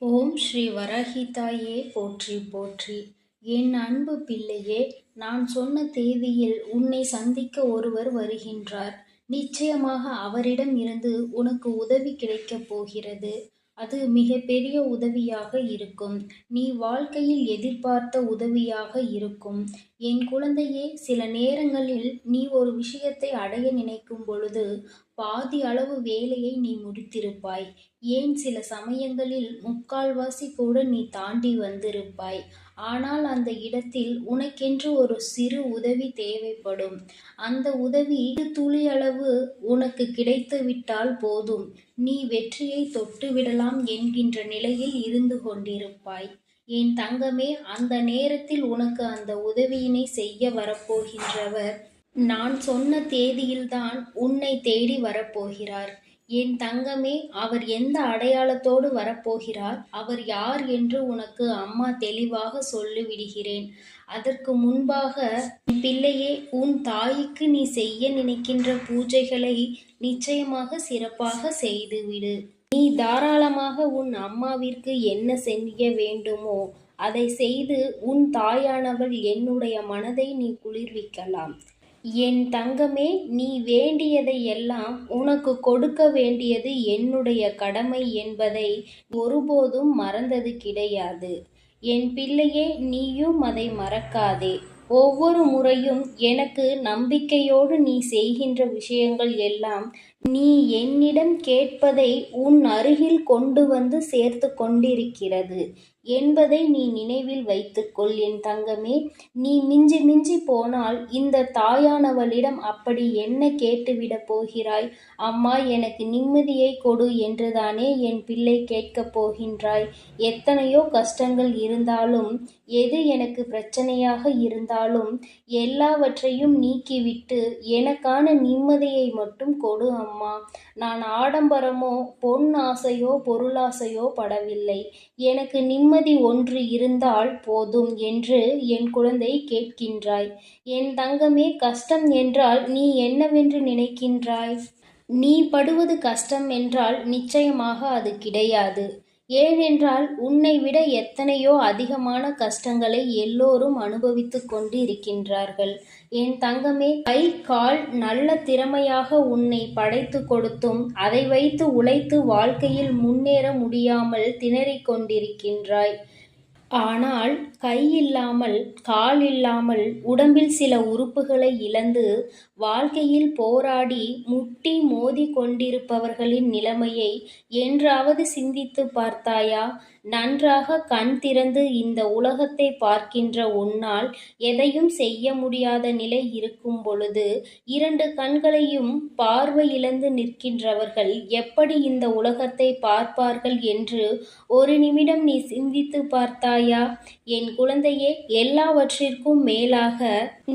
ஓம் ஸ்ரீ வராஹிதாயே போற்றி போற்றி. என் அன்பு பிள்ளையே, நான் சொன்ன தேதியில் உன்னை சந்திக்க ஒருவர் வருகின்றார். நிச்சயமாக அவரிடம் இருந்து உனக்கு உதவி கிடைக்கப் போகிறது. அது மிகப்பெரிய உதவியாக இருக்கும். நீ வாழ்க்கையில் எதிர்பார்த்த உதவியாக இருக்கும். என் குழந்தையே, சில நேரங்களில் நீ ஒரு விஷயத்தை அடைய நினைக்கும் பொழுது பாதி அளவு வேலையை நீ முடித்திருப்பாய். ஏன் சில சமயங்களில் முக்கால்வாசி கூட நீ தாண்டி வந்திருப்பாய். ஆனால் அந்த இடத்தில் உனக்கென்று ஒரு சிறு உதவி தேவைப்படும். அந்த உதவி துளியளவு உனக்கு கிடைத்துவிட்டால் போதும், நீ வெற்றியை தொட்டுவிடலாம் என்கின்ற நிலையில் இருந்து கொண்டிருப்பாய். என் தங்கமே, அந்த நேரத்தில் உனக்கு அந்த உதவியினை செய்ய வரப்போகின்றவர் நான் சொன்ன தேதியில்தான் உன்னை தேடி வரப்போகிறார். என் தங்கமே, அவர் எந்த அடையாளத்தோடு வரப்போகிறார், அவர் யார் என்று உனக்கு அம்மா தெளிவாக சொல்லிவிடுகிறேன். அதற்கு முன்பாக பிள்ளையே, உன் தாய்க்கு நீ செய்ய நினைக்கின்ற பூஜைகளை நிச்சயமாக சிறப்பாக செய்துவிடு. நீ தாராளமாக உன் அம்மாவிற்கு என்ன செய்ய வேண்டுமோ அதை செய்து உன் தாயானவள் என்னுடைய மனதை நீ குளிர்விக்கலாம். என் தங்கமே, நீ வேண்டியதை எல்லாம் உனக்கு கொடுக்க வேண்டியது என்னுடைய கடமை என்பதை ஒருபோதும் மறந்தது கிடையாது. என் பிள்ளையே, நீயும் அதை மறக்காதே. ஒவ்வொரு முறையும் எனக்கு நம்பிக்கையோடு நீ செய்கின்ற விஷயங்கள் எல்லாம் நீ என்னிடம் கேட்பதை உன் அருகில் கொண்டு வந்து சேர்த்து கொண்டிருக்கிறது என்பதை நீ நினைவில் வைத்துக்கொள் என் தங்கமே. நீ மிஞ்சி மிஞ்சி போனால் இந்த தாயானவளிடம் அப்படி என்ன கேட்டுவிடப் போகிறாய்? அம்மா, எனக்கு நிம்மதியை கொடு என்றுதானே என் பிள்ளை கேட்கப் போகின்றாய். எத்தனையோ கஷ்டங்கள் இருந்தாலும், எது எனக்கு பிரச்சனையாக இருந்தாலும் எல்லாவற்றையும் நீக்கிவிட்டு எனக்கான நிம்மதியை மட்டும் கொடு அம்மா. நான் ஆடம்பரமோ பொன் ஆசையோ பொருளாசையோ படவில்லை. எனக்கு நிம்மதி ஒன்று இருந்தால் போதும் என்று என் குழந்தை கேட்கின்றாய். என் தங்கமே, கஷ்டம் என்றால் நீ என்னவென்று நினைக்கின்றாய்? நீ படுவது கஷ்டம் என்றால் நிச்சயமாக அது கிடையாது. ஏனென்றால் உன்னை விட எத்தனையோ அதிகமான கஷ்டங்களை எல்லோரும் அனுபவித்துக் கொண்டு இருக்கின்றார்கள். என் தங்கமே, கை கால் நல்ல திறமையாக உன்னை படைத்து கொடுத்தும் அதை வைத்து உழைத்து வாழ்க்கையில் முன்னேற முடியாமல் திணறிக் கொண்டிருக்கின்றாய். ஆனால் கை இல்லாமல் கால் இல்லாமல் உடம்பில் சில உறுப்புகளை இழந்து வாழ்க்கையில் போராடி முட்டி மோதி கொண்டிருப்பவர்களின் நிலைமையை என்றாவது சிந்தித்து பார்த்தாயா? நன்றாக கண் திறந்து இந்த உலகத்தை பார்க்கின்ற உன்னால் எதையும் செய்ய முடியாத நிலை இருக்கும் பொழுது இரண்டு கண்களையும் பார்வை இழந்து நிற்கின்றவர்கள் எப்படி இந்த உலகத்தை பார்ப்பார்கள் என்று ஒரு நிமிடம் நீ சிந்தித்து பார்த்தாயா? என் குழந்தையே, எல்லாவற்றிற்கும் மேலாக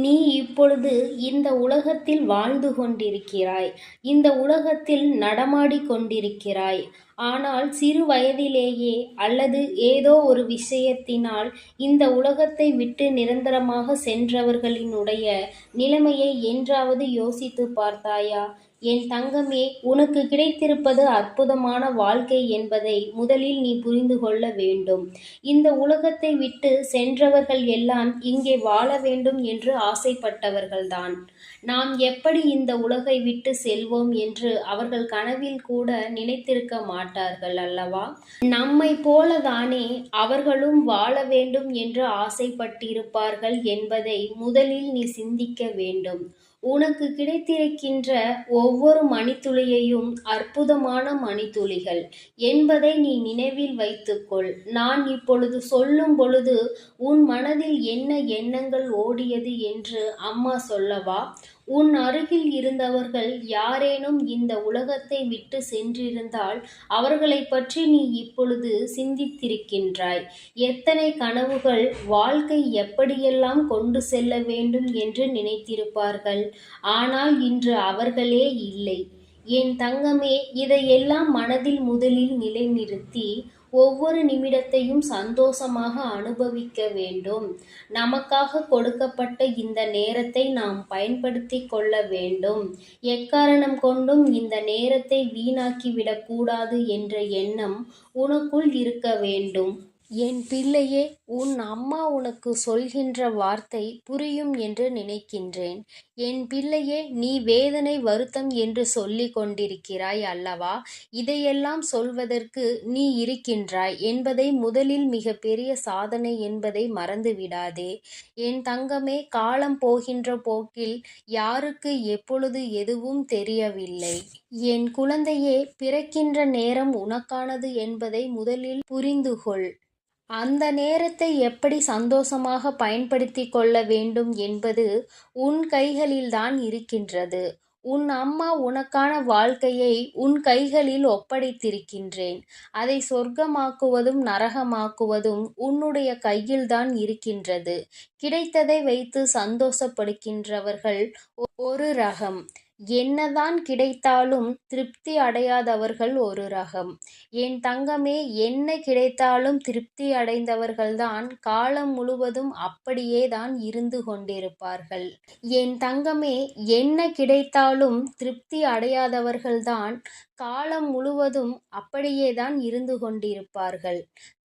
நீ இப்பொழுது இந்த உலகத்தில் வாழ்ந்து கொண்டிருக்கிறாய். இந்த உலகத்தில் நடமாடி கொண்டிருக்கிறாய். ஆனால் சிறு வயதிலேயே அல்லது ஏதோ ஒரு விஷயத்தினால் இந்த உலகத்தை விட்டு நிரந்தரமாக சென்றவர்களினுடைய நிலைமையை என்றாவது யோசித்து பார்த்தாயா? என் தங்கமே, உனக்கு கிடைத்திருப்பது அற்புதமான வாழ்க்கை என்பதை முதலில் நீ புரிந்து கொள்ள வேண்டும். இந்த உலகத்தை விட்டு சென்றவர்கள் எல்லாம் இங்கே வாழ வேண்டும் என்று ஆசைப்பட்டவர்கள்தான். நாம் எப்படி இந்த உலகை விட்டு செல்வோம் என்று அவர்கள் கனவில் கூட நினைத்திருக்க மாட்டார்கள் அல்லவா? நம்மை போலதானே அவர்களும் வாழ வேண்டும் என்று ஆசைப்பட்டிருப்பார்கள் என்பதை முதலில் நீ சிந்திக்க வேண்டும். உனக்கு கிடைத்திருக்கின்ற ஒவ்வொரு மணித்துளியையும் அற்புதமான மணித்துளிகள் என்பதை நீ நினைவில் வைத்துக்கொள். நான் இப்பொழுது சொல்லும் பொழுது உன் மனதில் என்ன எண்ணங்கள் ஓடியது என்று அம்மா சொல்லவா? உன் அருகில் இருந்தவர்கள் யாரேனும் இந்த உலகத்தை விட்டு சென்றிருந்தால் அவர்களை பற்றி நீ இப்பொழுது சிந்தித்திருக்கின்றாய். எத்தனை கனவுகள் வாழ்க்கை எப்படியெல்லாம் கொண்டு செல்ல வேண்டும் என்று நினைத்திருப்பார்கள். ஆனால் இன்று அவர்களே இல்லை. என் தங்கமே, இதையெல்லாம் மனதில் முதலில் நிலைநிறுத்தி ஒவ்வொரு நிமிடத்தையும் சந்தோஷமாக அனுபவிக்க வேண்டும். நமக்காக கொடுக்கப்பட்ட இந்த நேரத்தை நாம் பயன்படுத்திக் கொள்ள வேண்டும். எக்காரணம் கொண்டும் இந்த நேரத்தை வீணாக்கிவிடக் கூடாது என்ற எண்ணம் உனக்குள் இருக்க வேண்டும். என் பிள்ளையே, உன் அம்மா உனக்கு சொல்கின்ற வார்த்தை புரியும் என்று நினைக்கின்றேன். என் பிள்ளையே, நீ வேதனை வருத்தம் என்று சொல்லிக் கொண்டிருக்கிறாய் அல்லவா? இதையெல்லாம் சொல்வதற்கு நீ இருக்கின்றாய் என்பதை முதலில் மிக பெரிய சாதனை என்பதை மறந்துவிடாதே. என் தங்கமே, காலம் போகின்ற போக்கில் யாருக்கு எப்பொழுது எதுவும் தெரியவில்லை. என் குழந்தையே, பிறக்கின்ற நேரம் உனக்கானது என்பதை முதலில் புரிந்துகொள். அந்த நேரத்தை எப்படி சந்தோஷமாக பயன்படுத்திக் கொள்ள வேண்டும் என்பது உன் கைகளில்தான் இருக்கின்றது. உன் அம்மா உனக்கான வாழ்க்கையை உன் கைகளில் ஒப்படைத்திருக்கின்றேன். அதை சொர்க்கமாக்குவதும் நரகமாக்குவதும் உன்னுடைய கையில்தான் இருக்கின்றது. கிடைத்ததை வைத்து சந்தோஷப்படுகின்றவர்கள் ஒரு ரகம். என்னதான் கிடைத்தாலும் திருப்தி அடையாதவர்கள் ஒரு ரகம். என் தங்கமே, என்ன கிடைத்தாலும் திருப்தி அடைந்தவர்கள்தான் காலம் முழுவதும் அப்படியே தான் இருந்து கொண்டிருப்பார்கள். என் தங்கமே, என்ன கிடைத்தாலும் திருப்தி அடையாதவர்கள்தான் காலம் முழுவதும் அப்படியேதான் இருந்து கொண்டிருப்பார்கள்.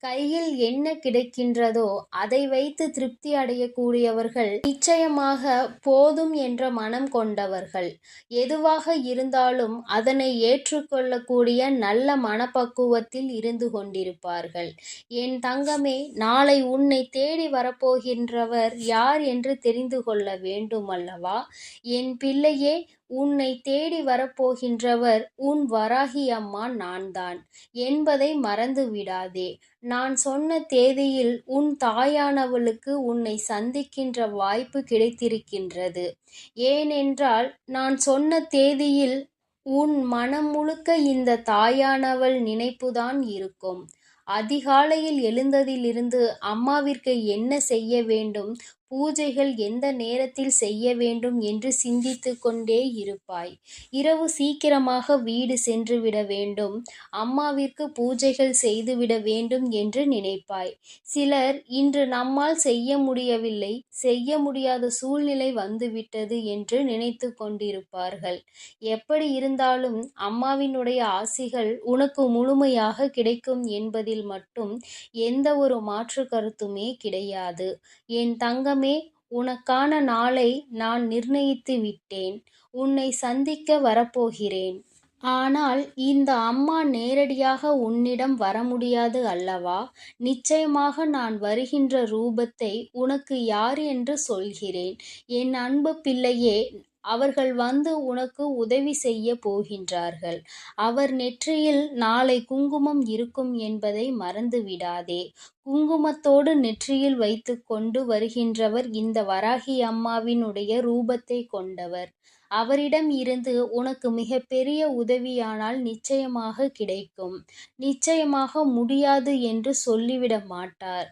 கையில் என்ன கிடைக்கின்றதோ அதை வைத்து திருப்தி அடையக்கூடியவர்கள் நிச்சயமாக போதும் என்ற மனம் கொண்டவர்கள். எதுவாக இருந்தாலும் அதனை ஏற்றுக்கொள்ளக்கூடிய நல்ல மனப்பக்குவத்தில் இருந்து கொண்டிருப்பார்கள். என் தங்கமே, நாளை உன்னை தேடி வரப்போகின்றவர் யார் என்று தெரிந்து கொள்ள வேண்டும் அல்லவா? என் பிள்ளையே, உன்னை தேடி வரப்போகின்றவர் உன் வராகி அம்மா நான்தான் என்பதை மறந்து விடாதே. நான் சொன்ன தேதியில் உன் தாயானவளுக்கு உன்னை சந்திக்கின்ற வாய்ப்பு கிடைத்திருக்கின்றது. ஏனென்றால் நான் சொன்ன தேதியில் உன் மனம் முழுக்க இந்த தாயானவள் நினைப்புதான் இருக்கும். அதிகாலையில் எழுந்ததிலிருந்து அம்மாவிற்கு என்ன செய்ய வேண்டும், பூஜைகள் எந்த நேரத்தில் செய்ய வேண்டும் என்று சிந்தித்து கொண்டே இருப்பாய். இரவு சீக்கிரமாக வீடு சென்றுவிட வேண்டும், அம்மாவிற்கு பூஜைகள் செய்துவிட வேண்டும் என்று நினைப்பாய். சிலர் இன்று நம்மால் செய்ய முடியவில்லை, செய்ய முடியாத சூழ்நிலை வந்துவிட்டது என்று நினைத்து கொண்டிருப்பார்கள். எப்படி இருந்தாலும் அம்மாவினுடைய ஆசிகள் உனக்கு முழுமையாக கிடைக்கும் என்பதில் மட்டும் எந்த ஒரு மாற்று கருத்துமே கிடையாது. என் தங்கமே, உனக்கான நாளை நான் நிர்ணயித்து விட்டேன். உன்னை சந்திக்க வரப்போகிறேன். ஆனால் இந்த அம்மா நேரடியாக உன்னிடம் வர முடியாது அல்லவா? நிச்சயமாக நான் வருகின்ற ரூபத்தை உனக்கு யார் என்று சொல்கிறேன். என் அன்பு பிள்ளையே, அவர்கள் வந்து உனக்கு உதவி செய்ய போகின்றார்கள். அவர் நெற்றியில் நாளை குங்குமம் இருக்கும் என்பதை மறந்து விடாதே. குங்குமத்தோடு நெற்றியில் வைத்து கொண்டு வருகின்றவர் இந்த வராகி அம்மாவினுடைய ரூபத்தை கொண்டவர். அவரிடம் இருந்து உனக்கு மிகப்பெரிய உதவியானால் நிச்சயமாக கிடைக்கும். நிச்சயமாக முடியாது என்று சொல்லிவிட மாட்டார்.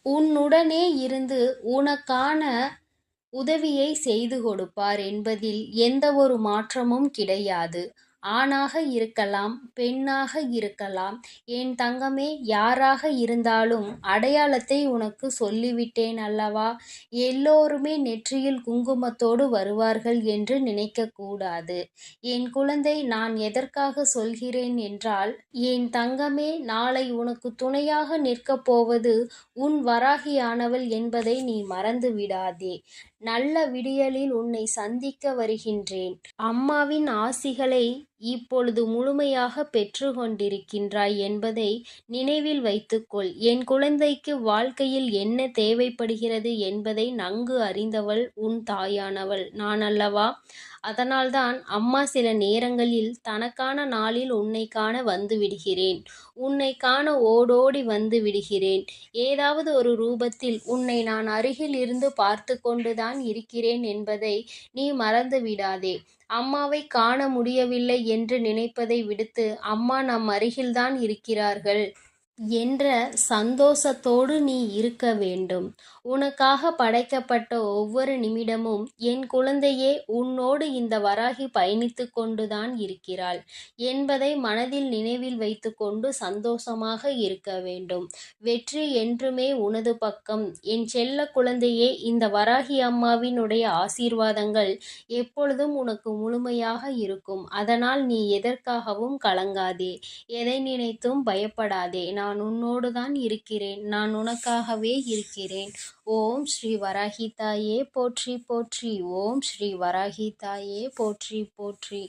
உன்னுடனே இருந்து உனக்கான உதவியை செய்து கொடுப்பார் என்பதில் எந்த ஒரு மாற்றமும் கிடையாது. ஆணாக இருக்கலாம், பெண்ணாக இருக்கலாம். என் தங்கமே, யாராக இருந்தாலும் அடையாளத்தை உனக்கு சொல்லிவிட்டேன் அல்லவா? எல்லோருமே நெற்றியில் குங்குமத்தோடு வருவார்கள் என்று நினைக்கக்கூடாது. என் குழந்தை, நான் எதற்காக சொல்கிறேன் என்றால், என் தங்கமே, நாளை உனக்கு துணையாக நிற்கப் போவது உன் வராகியானவள் என்பதை நீ மறந்து விடாதே. நல்ல விடியலில் உன்னை சந்திக்க வருகின்றேன். அம்மாவின் ஆசிகளை இப்பொழுது முழுமையாக பெற்று கொண்டிருக்கின்றாய் என்பதை நினைவில் வைத்துக்கொள். என் குழந்தைக்கு வாழ்க்கையில் என்ன தேவைப்படுகிறது என்பதை நன்கு அறிந்தவள் உன் தாயானவள் நான் அல்லவா? அதனால்தான் அம்மா சில நேரங்களில் தனக்கான நாளில் உன்னை காண வந்து விடுகிறேன். உன்னை காண ஓடோடி வந்து விடுகிறேன். ஏதாவது ஒரு ரூபத்தில் உன்னை நான் அருகில் இருந்து பார்த்து கொண்டுதான் இருக்கிறேன் என்பதை நீ மறந்து விடாதே. அம்மாவை காண முடியவில்லை என்று நினைப்பதை விடுத்து, அம்மா நம் அருகில்தான் இருக்கிறார்கள். என்ற சந்தோஷத்தோடு நீ இருக்க வேண்டும். உனக்காக படைக்கப்பட்ட ஒவ்வொரு நிமிடமும் என் குழந்தையே, உன்னோடு இந்த வராகி பயணித்துக் கொண்டுதான் இருக்கிறாள் என்பதை மனதில் நினைவில் வைத்துக்கொண்டு சந்தோஷமாக இருக்க வேண்டும். வெற்றி என்றுமே உனது பக்கம். என் செல்ல குழந்தையே, இந்த வராகி அம்மாவினுடைய ஆசீர்வாதங்கள் எப்பொழுதும் உனக்கு முழுமையாக இருக்கும். அதனால் நீ எதற்காகவும் கலங்காதே, எதை நினைத்தும் பயப்படாதே. நான் உன்னோடு தான் இருக்கிறேன். நான் உனக்காகவே இருக்கிறேன். ஓம் ஸ்ரீ வராகி தாயே போற்றி போற்றி. ஓம் ஸ்ரீ வராகி தாயே போற்றி போற்றி.